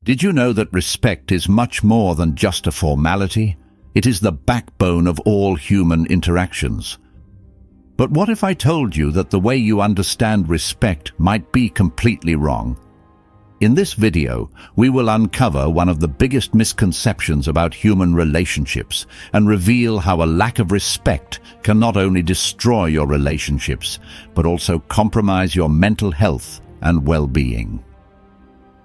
Did you know that respect is much more than just a formality? It is the backbone of all human interactions. But what if I told you that the way you understand respect might be completely wrong? In this video, we will uncover one of the biggest misconceptions about human relationships and reveal how a lack of respect can not only destroy your relationships, but also compromise your mental health and well-being.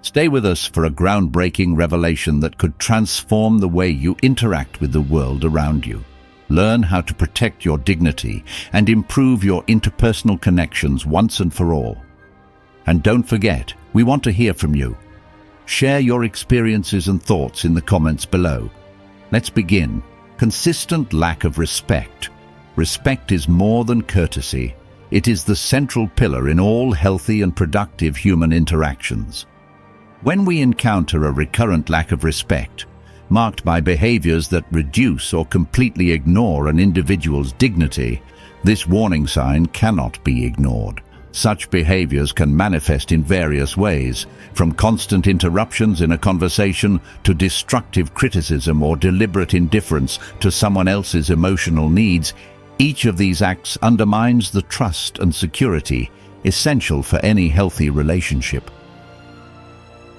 Stay with us for a groundbreaking revelation that could transform the way you interact with the world around you. Learn how to protect your dignity and improve your interpersonal connections once and for all. And don't forget, we want to hear from you. Share your experiences and thoughts in the comments below. Let's begin. Consistent lack of respect. Respect is more than courtesy. It is the central pillar in all healthy and productive human interactions. When we encounter a recurrent lack of respect, marked by behaviors that reduce or completely ignore an individual's dignity, this warning sign cannot be ignored. Such behaviors can manifest in various ways, from constant interruptions in a conversation to destructive criticism or deliberate indifference to someone else's emotional needs. Each of these acts undermines the trust and security essential for any healthy relationship.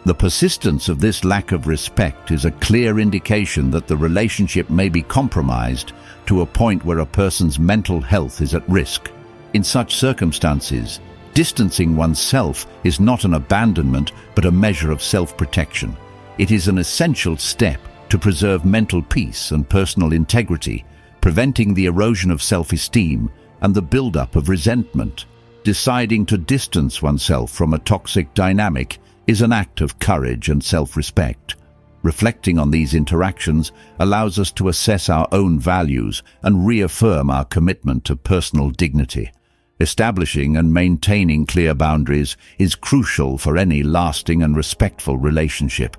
The persistence of this lack of respect is a clear indication that the relationship may be compromised to a point where a person's mental health is at risk. In such circumstances, distancing oneself is not an abandonment but a measure of self-protection. It is an essential step to preserve mental peace and personal integrity, preventing the erosion of self-esteem and the buildup of resentment. Deciding to distance oneself from a toxic dynamic is an act of courage and self-respect. Reflecting on these interactions allows us to assess our own values and reaffirm our commitment to personal dignity. Establishing and maintaining clear boundaries is crucial for any lasting and respectful relationship.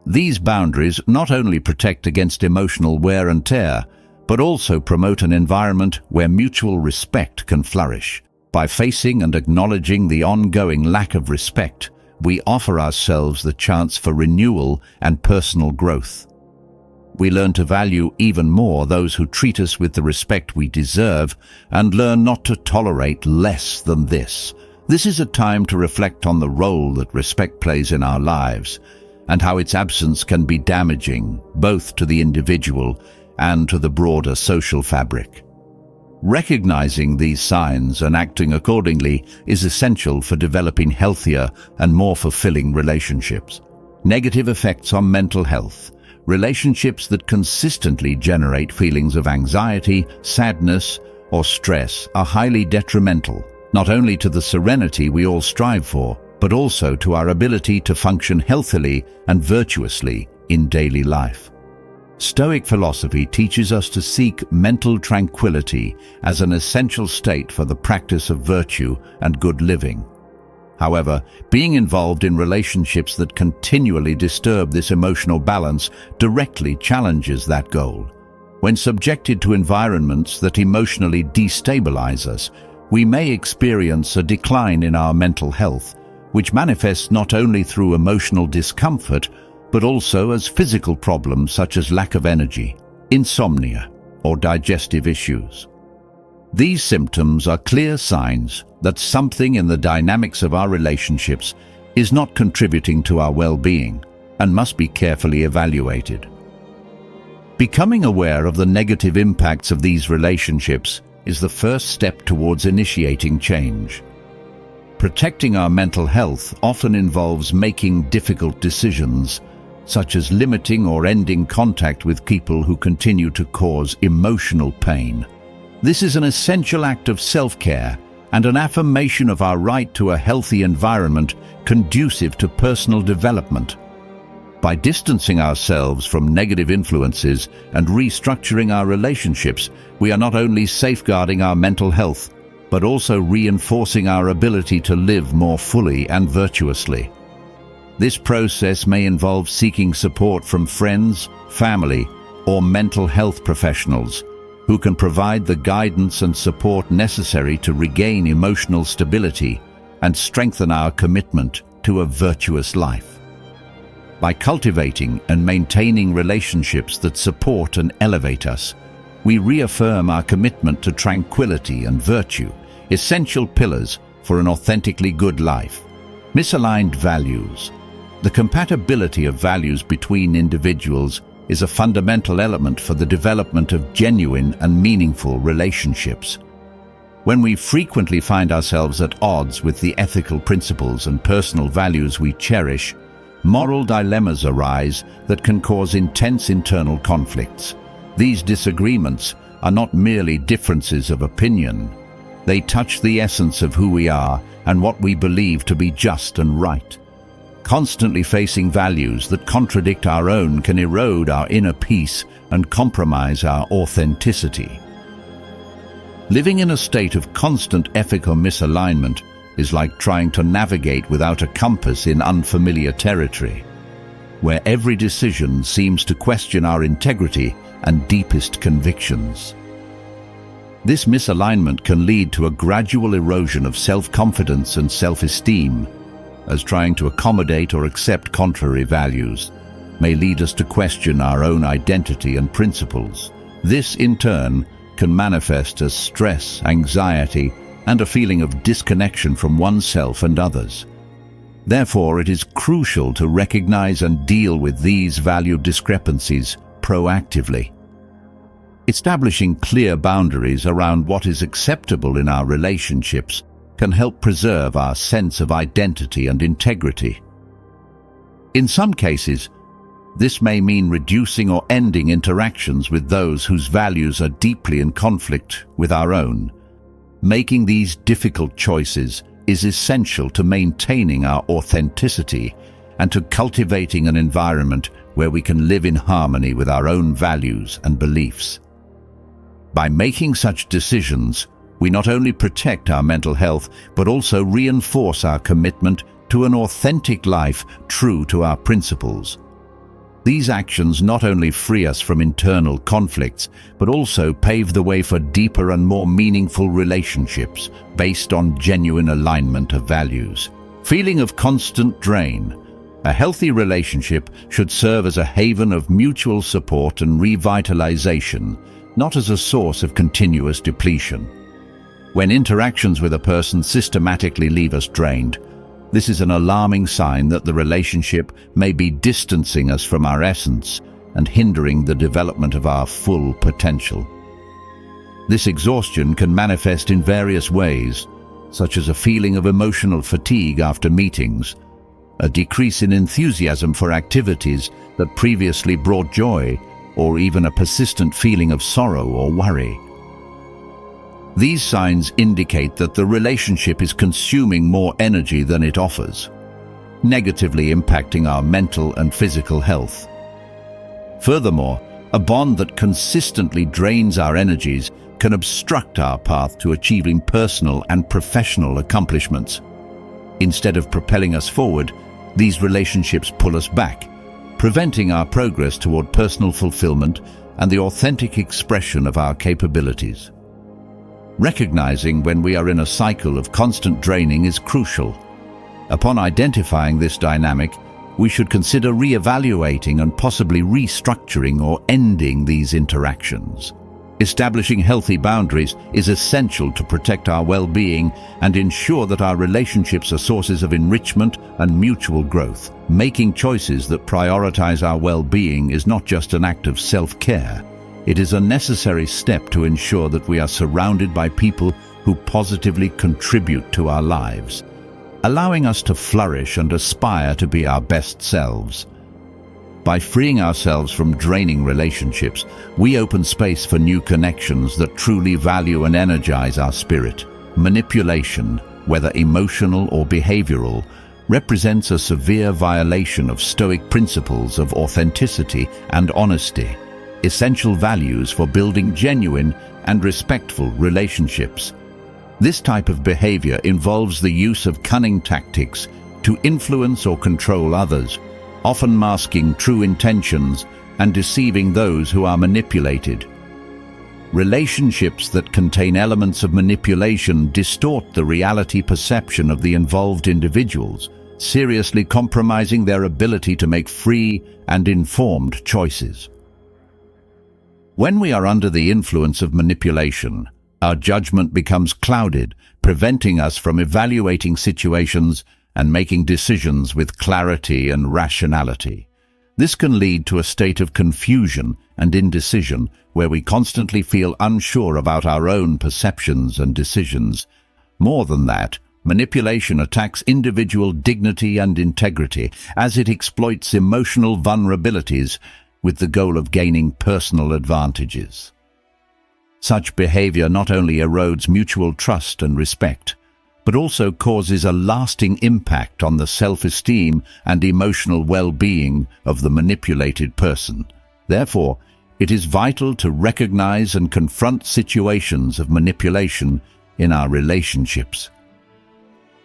These boundaries not only protect against emotional wear and tear, but also promote an environment where mutual respect can flourish. By facing and acknowledging the ongoing lack of respect, we offer ourselves the chance for renewal and personal growth. We learn to value even more those who treat us with the respect we deserve and learn not to tolerate less than this. This is a time to reflect on the role that respect plays in our lives and how its absence can be damaging both to the individual and to the broader social fabric. Recognizing these signs and acting accordingly is essential for developing healthier and more fulfilling relationships. Negative effects on mental health. Relationships that consistently generate feelings of anxiety, sadness, or stress are highly detrimental, not only to the serenity we all strive for, but also to our ability to function healthily and virtuously in daily life. Stoic philosophy teaches us to seek mental tranquility as an essential state for the practice of virtue and good living. However, being involved in relationships that continually disturb this emotional balance directly challenges that goal. When subjected to environments that emotionally destabilize us, we may experience a decline in our mental health, which manifests not only through emotional discomfort, but also as physical problems such as lack of energy, insomnia, or digestive issues. These symptoms are clear signs that something in the dynamics of our relationships is not contributing to our well-being and must be carefully evaluated. Becoming aware of the negative impacts of these relationships is the first step towards initiating change. Protecting our mental health often involves making difficult decisions, such as limiting or ending contact with people who continue to cause emotional pain. This is an essential act of self-care and an affirmation of our right to a healthy environment conducive to personal development. By distancing ourselves from negative influences and restructuring our relationships, we are not only safeguarding our mental health, but also reinforcing our ability to live more fully and virtuously. This process may involve seeking support from friends, family, or mental health professionals who can provide the guidance and support necessary to regain emotional stability and strengthen our commitment to a virtuous life. By cultivating and maintaining relationships that support and elevate us, we reaffirm our commitment to tranquility and virtue, essential pillars for an authentically good life. Misaligned values. The compatibility of values between individuals is a fundamental element for the development of genuine and meaningful relationships. When we frequently find ourselves at odds with the ethical principles and personal values we cherish, moral dilemmas arise that can cause intense internal conflicts. These disagreements are not merely differences of opinion. They touch the essence of who we are and what we believe to be just and right. Constantly facing values that contradict our own can erode our inner peace and compromise our authenticity. Living in a state of constant ethical misalignment is like trying to navigate without a compass in unfamiliar territory, where every decision seems to question our integrity and deepest convictions. This misalignment can lead to a gradual erosion of self-confidence and self-esteem, as trying to accommodate or accept contrary values may lead us to question our own identity and principles. This, in turn, can manifest as stress, anxiety, and a feeling of disconnection from oneself and others. Therefore, it is crucial to recognize and deal with these value discrepancies proactively. Establishing clear boundaries around what is acceptable in our relationships can help preserve our sense of identity and integrity. In some cases, this may mean reducing or ending interactions with those whose values are deeply in conflict with our own. Making these difficult choices is essential to maintaining our authenticity and to cultivating an environment where we can live in harmony with our own values and beliefs. By making such decisions, we not only protect our mental health, but also reinforce our commitment to an authentic life true to our principles. These actions not only free us from internal conflicts, but also pave the way for deeper and more meaningful relationships based on genuine alignment of values. Feeling of constant drain. A healthy relationship should serve as a haven of mutual support and revitalization, not as a source of continuous depletion. When interactions with a person systematically leave us drained, this is an alarming sign that the relationship may be distancing us from our essence and hindering the development of our full potential. This exhaustion can manifest in various ways, such as a feeling of emotional fatigue after meetings, a decrease in enthusiasm for activities that previously brought joy, or even a persistent feeling of sorrow or worry. These signs indicate that the relationship is consuming more energy than it offers, negatively impacting our mental and physical health. Furthermore, a bond that consistently drains our energies can obstruct our path to achieving personal and professional accomplishments. Instead of propelling us forward, these relationships pull us back, preventing our progress toward personal fulfillment and the authentic expression of our capabilities. Recognizing when we are in a cycle of constant draining is crucial. Upon identifying this dynamic, we should consider re-evaluating and possibly restructuring or ending these interactions. Establishing healthy boundaries is essential to protect our well-being and ensure that our relationships are sources of enrichment and mutual growth. Making choices that prioritize our well-being is not just an act of self-care. It is a necessary step to ensure that we are surrounded by people who positively contribute to our lives, allowing us to flourish and aspire to be our best selves. By freeing ourselves from draining relationships, we open space for new connections that truly value and energize our spirit. Manipulation, whether emotional or behavioral, represents a severe violation of Stoic principles of authenticity and honesty, essential values for building genuine and respectful relationships. This type of behavior involves the use of cunning tactics to influence or control others, often masking true intentions and deceiving those who are manipulated. Relationships that contain elements of manipulation distort the reality perception of the involved individuals, seriously compromising their ability to make free and informed choices. When we are under the influence of manipulation, our judgment becomes clouded, preventing us from evaluating situations and making decisions with clarity and rationality. This can lead to a state of confusion and indecision where we constantly feel unsure about our own perceptions and decisions. More than that, manipulation attacks individual dignity and integrity as it exploits emotional vulnerabilities with the goal of gaining personal advantages. Such behavior not only erodes mutual trust and respect, but also causes a lasting impact on the self-esteem and emotional well-being of the manipulated person. Therefore, it is vital to recognize and confront situations of manipulation in our relationships.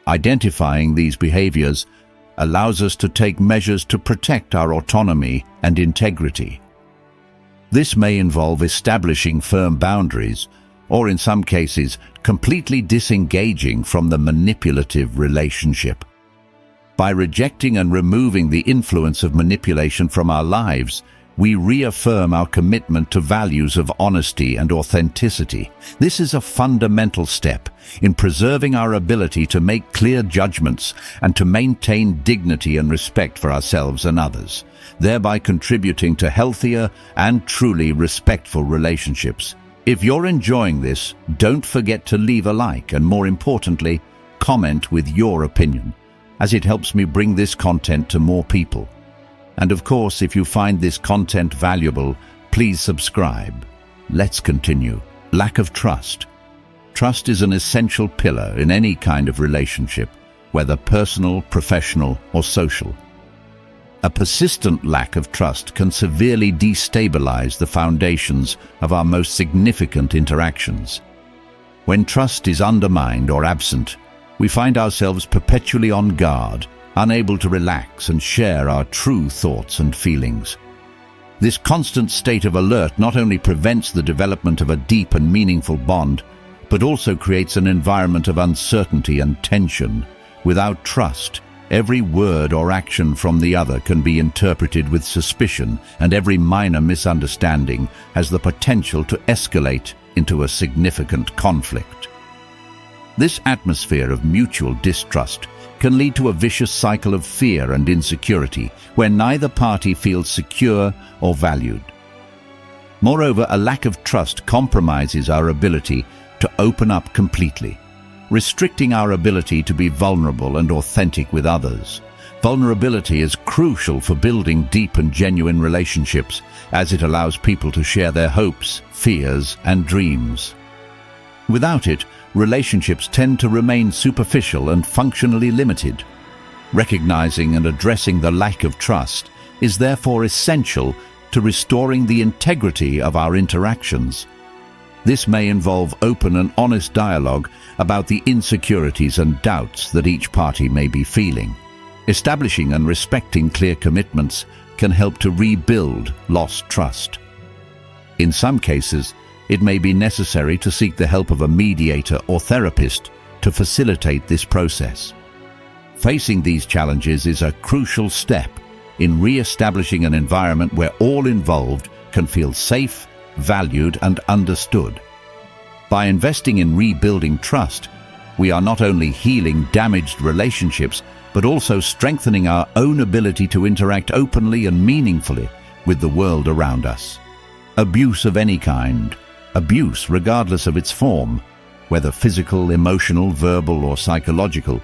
Identifying these behaviors allows us to take measures to protect our autonomy and integrity. This may involve establishing firm boundaries, or in some cases, completely disengaging from the manipulative relationship. By rejecting and removing the influence of manipulation from our lives, we reaffirm our commitment to values of honesty and authenticity. This is a fundamental step in preserving our ability to make clear judgments and to maintain dignity and respect for ourselves and others, thereby contributing to healthier and truly respectful relationships. If you're enjoying this, don't forget to leave a like and, more importantly, comment with your opinion, as it helps me bring this content to more people. And of course, if you find this content valuable, please subscribe. Let's continue. Lack of trust. Trust is an essential pillar in any kind of relationship, whether personal, professional, or social. A persistent lack of trust can severely destabilize the foundations of our most significant interactions. When trust is undermined or absent, we find ourselves perpetually on guard, unable to relax and share our true thoughts and feelings. This constant state of alert not only prevents the development of a deep and meaningful bond, but also creates an environment of uncertainty and tension. Without trust, every word or action from the other can be interpreted with suspicion, and every minor misunderstanding has the potential to escalate into a significant conflict. This atmosphere of mutual distrust can lead to a vicious cycle of fear and insecurity, where neither party feels secure or valued. Moreover, a lack of trust compromises our ability to open up completely, restricting our ability to be vulnerable and authentic with others. Vulnerability is crucial for building deep and genuine relationships, as it allows people to share their hopes, fears, and dreams. Without it, relationships tend to remain superficial and functionally limited. Recognizing and addressing the lack of trust is therefore essential to restoring the integrity of our interactions. This may involve open and honest dialogue about the insecurities and doubts that each party may be feeling. Establishing and respecting clear commitments can help to rebuild lost trust. In some cases, it may be necessary to seek the help of a mediator or therapist to facilitate this process. Facing these challenges is a crucial step in re-establishing an environment where all involved can feel safe, valued, and understood. By investing in rebuilding trust, we are not only healing damaged relationships, but also strengthening our own ability to interact openly and meaningfully with the world around us. Abuse of any kind, abuse regardless of its form, whether physical, emotional, verbal, or psychological,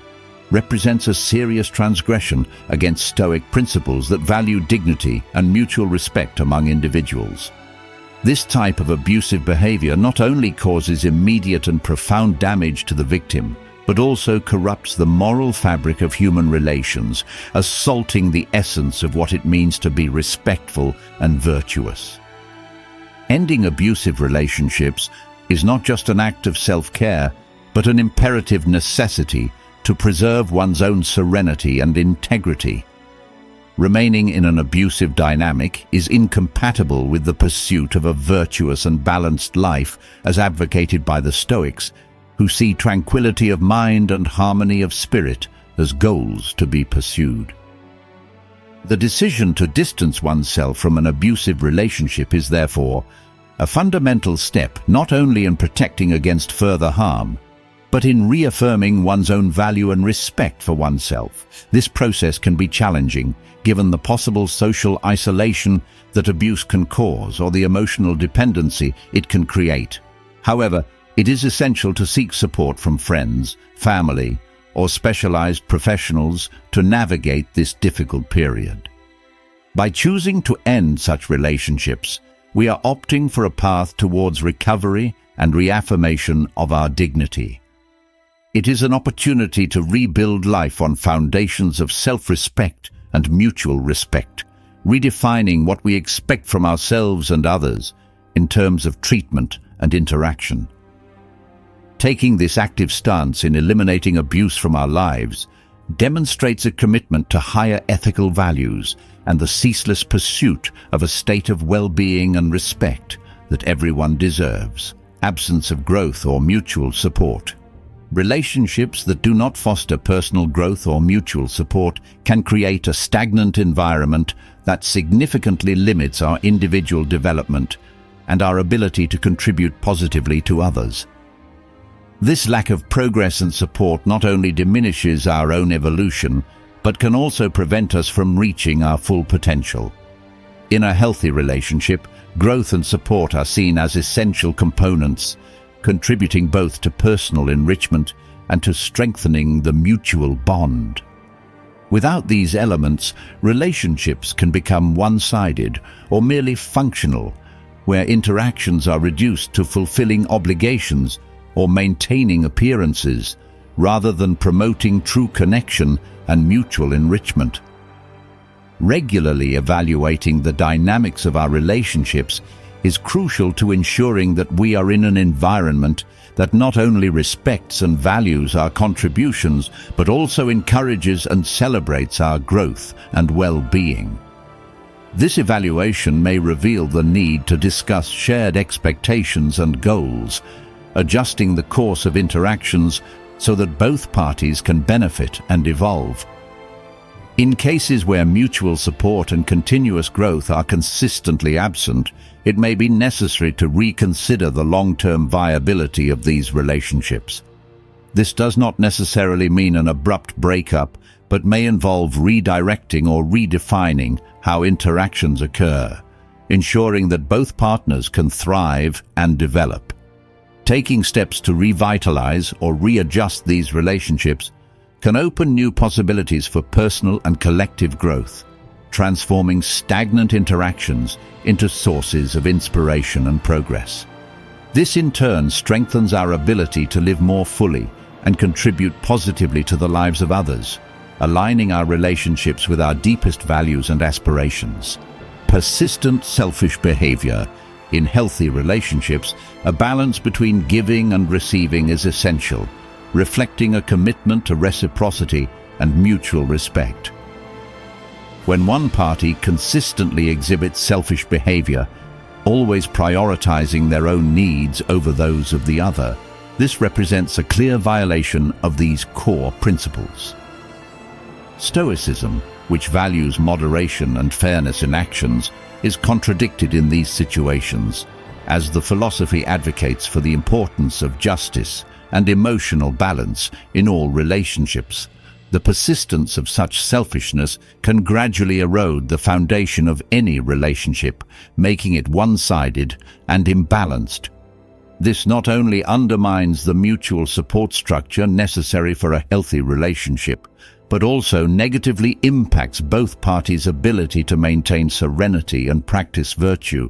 represents a serious transgression against Stoic principles that value dignity and mutual respect among individuals. This type of abusive behavior not only causes immediate and profound damage to the victim, but also corrupts the moral fabric of human relations, assaulting the essence of what it means to be respectful and virtuous. Ending abusive relationships is not just an act of self-care, but an imperative necessity to preserve one's own serenity and integrity. Remaining in an abusive dynamic is incompatible with the pursuit of a virtuous and balanced life as advocated by the Stoics, who see tranquility of mind and harmony of spirit as goals to be pursued. The decision to distance oneself from an abusive relationship is therefore a fundamental step not only in protecting against further harm, but in reaffirming one's own value and respect for oneself. This process can be challenging, given the possible social isolation that abuse can cause or the emotional dependency it can create. However, it is essential to seek support from friends, family, or specialized professionals to navigate this difficult period. By choosing to end such relationships, we are opting for a path towards recovery and reaffirmation of our dignity. It is an opportunity to rebuild life on foundations of self-respect and mutual respect, redefining what we expect from ourselves and others in terms of treatment and interaction. Taking this active stance in eliminating abuse from our lives demonstrates a commitment to higher ethical values and the ceaseless pursuit of a state of well-being and respect that everyone deserves. Absence of growth or mutual support. Relationships that do not foster personal growth or mutual support can create a stagnant environment that significantly limits our individual development and our ability to contribute positively to others. This lack of progress and support not only diminishes our own evolution, but can also prevent us from reaching our full potential. In a healthy relationship, growth and support are seen as essential components, contributing both to personal enrichment and to strengthening the mutual bond. Without these elements, relationships can become one-sided or merely functional, where interactions are reduced to fulfilling obligations or maintaining appearances, rather than promoting true connection and mutual enrichment. Regularly evaluating the dynamics of our relationships is crucial to ensuring that we are in an environment that not only respects and values our contributions, but also encourages and celebrates our growth and well-being. This evaluation may reveal the need to discuss shared expectations and goals, adjusting the course of interactions so that both parties can benefit and evolve. In cases where mutual support and continuous growth are consistently absent, it may be necessary to reconsider the long-term viability of these relationships. This does not necessarily mean an abrupt breakup, but may involve redirecting or redefining how interactions occur, ensuring that both partners can thrive and develop. Taking steps to revitalize or readjust these relationships can open new possibilities for personal and collective growth, transforming stagnant interactions into sources of inspiration and progress. This in turn strengthens our ability to live more fully and contribute positively to the lives of others, aligning our relationships with our deepest values and aspirations. Persistent selfish behavior. In healthy relationships, a balance between giving and receiving is essential, reflecting a commitment to reciprocity and mutual respect. When one party consistently exhibits selfish behavior, always prioritizing their own needs over those of the other, this represents a clear violation of these core principles. Stoicism, which values moderation and fairness in actions, is contradicted in these situations, as the philosophy advocates for the importance of justice and emotional balance in all relationships. The persistence of such selfishness can gradually erode the foundation of any relationship, making it one-sided and imbalanced. This not only undermines the mutual support structure necessary for a healthy relationship, but also negatively impacts both parties' ability to maintain serenity and practice virtue.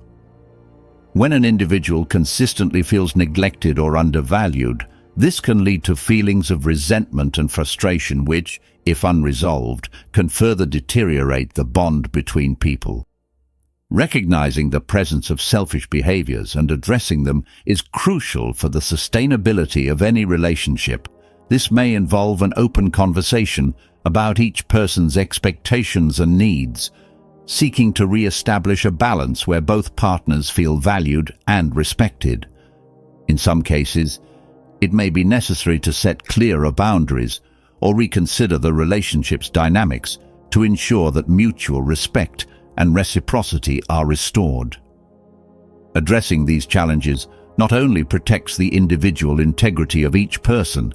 When an individual consistently feels neglected or undervalued, this can lead to feelings of resentment and frustration which, if unresolved, can further deteriorate the bond between people. Recognizing the presence of selfish behaviors and addressing them is crucial for the sustainability of any relationship. This may involve an open conversation about each person's expectations and needs, seeking to re-establish a balance where both partners feel valued and respected. In some cases, it may be necessary to set clearer boundaries or reconsider the relationship's dynamics to ensure that mutual respect and reciprocity are restored. Addressing these challenges not only protects the individual integrity of each person,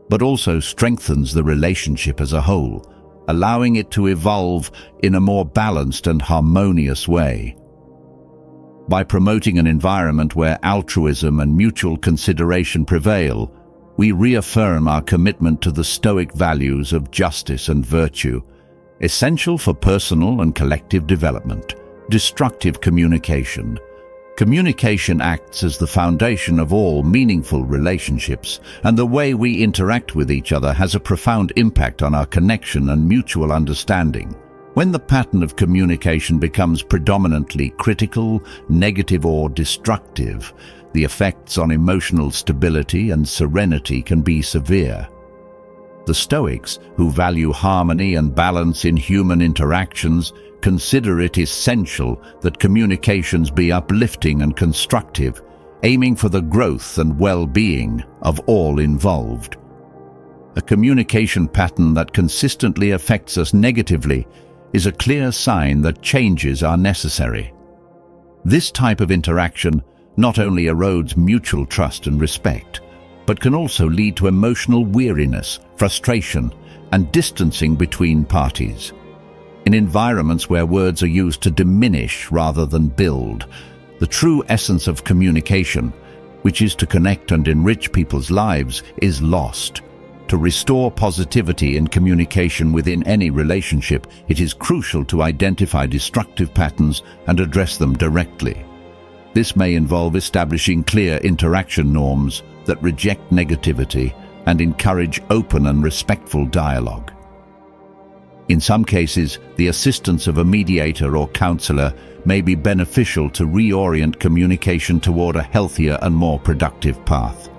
but also strengthens the relationship as a whole, allowing it to evolve in a more balanced and harmonious way. By promoting an environment where altruism and mutual consideration prevail, we reaffirm our commitment to the Stoic values of justice and virtue, essential for personal and collective development. Destructive communication. Communication acts as the foundation of all meaningful relationships, and the way we interact with each other has a profound impact on our connection and mutual understanding. When the pattern of communication becomes predominantly critical, negative, or destructive, the effects on emotional stability and serenity can be severe. The Stoics, who value harmony and balance in human interactions, consider it essential that communications be uplifting and constructive, aiming for the growth and well-being of all involved. A communication pattern that consistently affects us negatively is a clear sign that changes are necessary. This type of interaction not only erodes mutual trust and respect, but can also lead to emotional weariness, frustration, and distancing between parties. In environments where words are used to diminish rather than build, the true essence of communication, which is to connect and enrich people's lives, is lost. To restore positivity in communication within any relationship, it is crucial to identify destructive patterns and address them directly. This may involve establishing clear interaction norms that reject negativity and encourage open and respectful dialogue. In some cases, the assistance of a mediator or counselor may be beneficial to reorient communication toward a healthier and more productive path.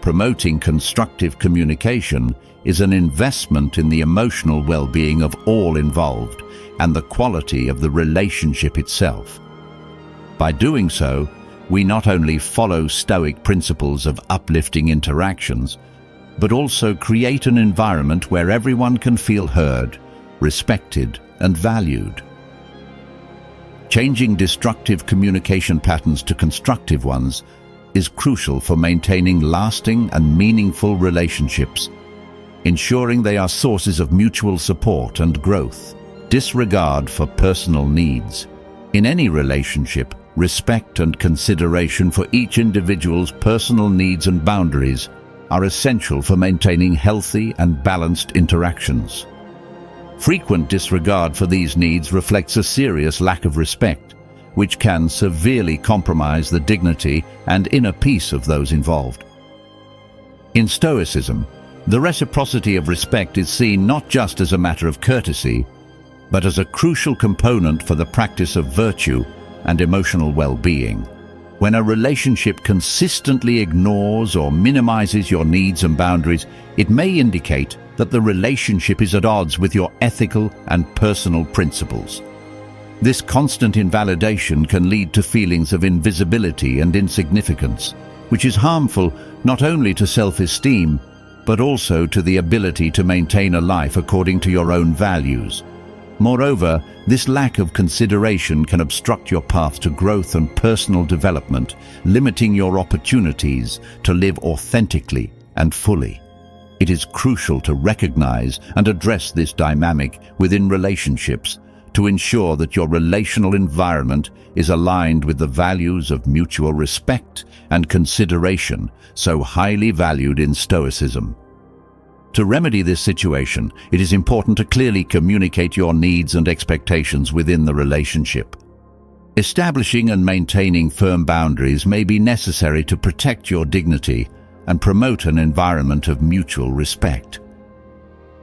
Promoting constructive communication is an investment in the emotional well-being of all involved and the quality of the relationship itself. By doing so, we not only follow Stoic principles of uplifting interactions, but also create an environment where everyone can feel heard, respected, and valued. Changing destructive communication patterns to constructive ones is crucial for maintaining lasting and meaningful relationships, ensuring they are sources of mutual support and growth. Disregard for personal needs. In any relationship, respect and consideration for each individual's personal needs and boundaries are essential for maintaining healthy and balanced interactions. Frequent disregard for these needs reflects a serious lack of respect, which can severely compromise the dignity and inner peace of those involved. In Stoicism, the reciprocity of respect is seen not just as a matter of courtesy, but as a crucial component for the practice of virtue and emotional well-being. When a relationship consistently ignores or minimizes your needs and boundaries, it may indicate that the relationship is at odds with your ethical and personal principles. This constant invalidation can lead to feelings of invisibility and insignificance, which is harmful not only to self-esteem, but also to the ability to maintain a life according to your own values. Moreover, this lack of consideration can obstruct your path to growth and personal development, limiting your opportunities to live authentically and fully. It is crucial to recognize and address this dynamic within relationships to ensure that your relational environment is aligned with the values of mutual respect and consideration so highly valued in Stoicism. To remedy this situation, it is important to clearly communicate your needs and expectations within the relationship. Establishing and maintaining firm boundaries may be necessary to protect your dignity and promote an environment of mutual respect.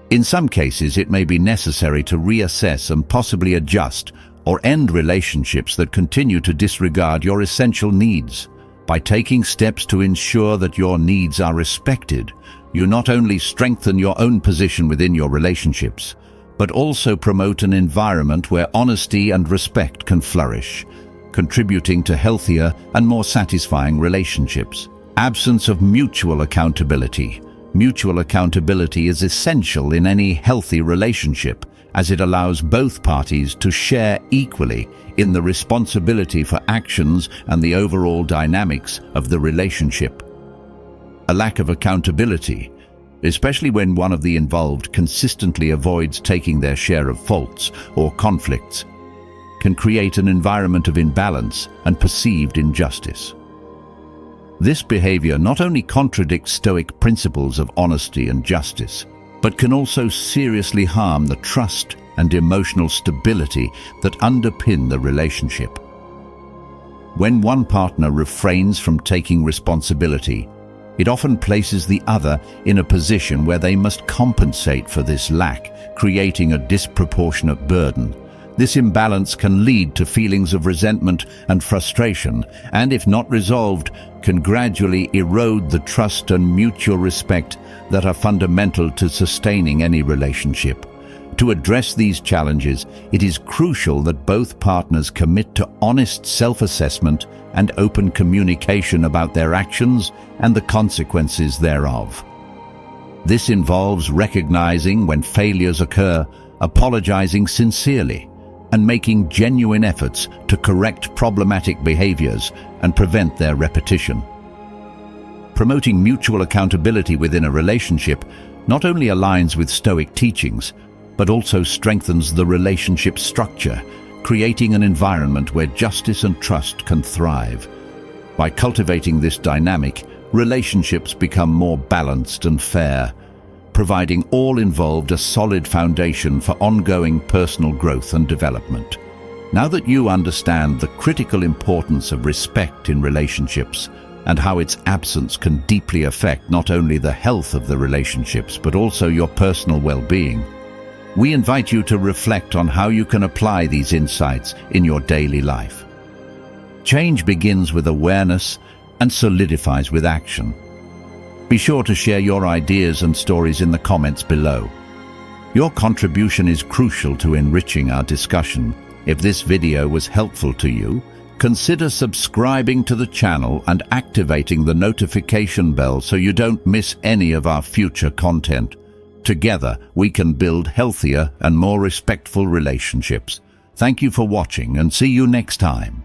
In some cases, it may be necessary to reassess and possibly adjust or end relationships that continue to disregard your essential needs. By taking steps to ensure that your needs are respected, you not only strengthen your own position within your relationships, but also promote an environment where honesty and respect can flourish, contributing to healthier and more satisfying relationships. Absence of mutual accountability. Mutual accountability is essential in any healthy relationship, as it allows both parties to share equally in the responsibility for actions and the overall dynamics of the relationship. A lack of accountability, especially when one of the involved consistently avoids taking their share of faults or conflicts, can create an environment of imbalance and perceived injustice. This behavior not only contradicts Stoic principles of honesty and justice, but can also seriously harm the trust and emotional stability that underpin the relationship. When one partner refrains from taking responsibility, it often places the other in a position where they must compensate for this lack, creating a disproportionate burden. This imbalance can lead to feelings of resentment and frustration, and if not resolved, can gradually erode the trust and mutual respect that are fundamental to sustaining any relationship. To address these challenges, it is crucial that both partners commit to honest self-assessment and open communication about their actions and the consequences thereof. This involves recognizing when failures occur, apologizing sincerely, and making genuine efforts to correct problematic behaviors and prevent their repetition. Promoting mutual accountability within a relationship not only aligns with Stoic teachings, but also strengthens the relationship structure, creating an environment where justice and trust can thrive. By cultivating this dynamic, relationships become more balanced and fair, providing all involved a solid foundation for ongoing personal growth and development. Now that you understand the critical importance of respect in relationships and how its absence can deeply affect not only the health of the relationships but also your personal well-being, we invite you to reflect on how you can apply these insights in your daily life. Change begins with awareness and solidifies with action. Be sure to share your ideas and stories in the comments below. Your contribution is crucial to enriching our discussion. If this video was helpful to you, consider subscribing to the channel and activating the notification bell so you don't miss any of our future content. Together, we can build healthier and more respectful relationships. Thank you for watching and see you next time.